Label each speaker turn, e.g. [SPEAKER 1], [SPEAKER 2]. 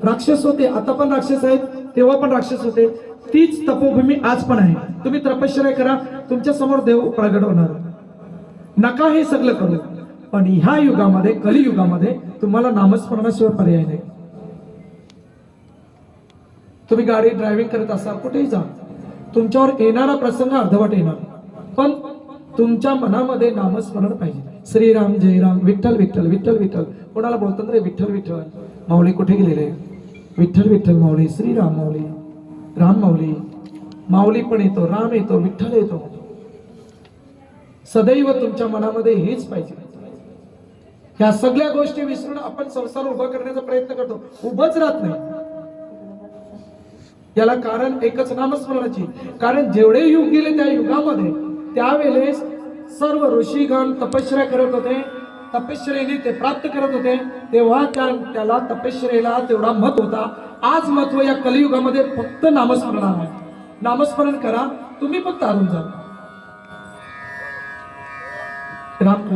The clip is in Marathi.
[SPEAKER 1] राक्षस होते, आता पण राक्षस आहेत, तेव्हा पण राक्षस होते. तीच तपोभूमी आज पण आहे. तुम्ही तपश्चर्या करा, तुमच्या समोर देव प्रगट होणार. नका हे सगळं करू, पण ह्या युगामध्ये, कलियुगामध्ये तुम्हाला नामस्मरणाशिवाय पर्याय नाही. तुम्ही गाडी ड्रायव्हिंग करत असाल, कुठेही जा, तुमच्यावर येणारा प्रसंग अर्धवट येणार, पण तुमच्या मनामध्ये नामस्मरण पाहिजे. श्रीराम जय राम, विठ्ठल विठ्ठल विठ्ठल विठ्ठल. कोणाला बोलतात रे विठ्ठल विठ्ठल, माऊली कुठे गेलेले, विठ्ठल विठ्ठल माऊली, श्रीराम माऊली, राम माऊली. माऊली पण येतो, राम येतो, विठ्ठल येतो. सदैव तुमच्या मनामध्ये हेच पाहिजे. ह्या सगळ्या गोष्टी विसरून आपण संसार उभा करण्याचा प्रयत्न करतो, उभंच राहत नाही. याला कारण एकच, नामस्मरणाची. कारण जेवढे युग गेले त्या युगामध्ये, त्यावेळेस सर्व ऋषीगण तपश्चर्या करत होते, तपश्चर्येने ते प्राप्त करत होते, तेव्हा त्याला तपश्चर्येला तेवढा महत्व होता. आज महत्व या कलियुगामध्ये फक्त नामस्मरण आहे. नामस्मरण करा, तुम्ही पण तारून जा. राम.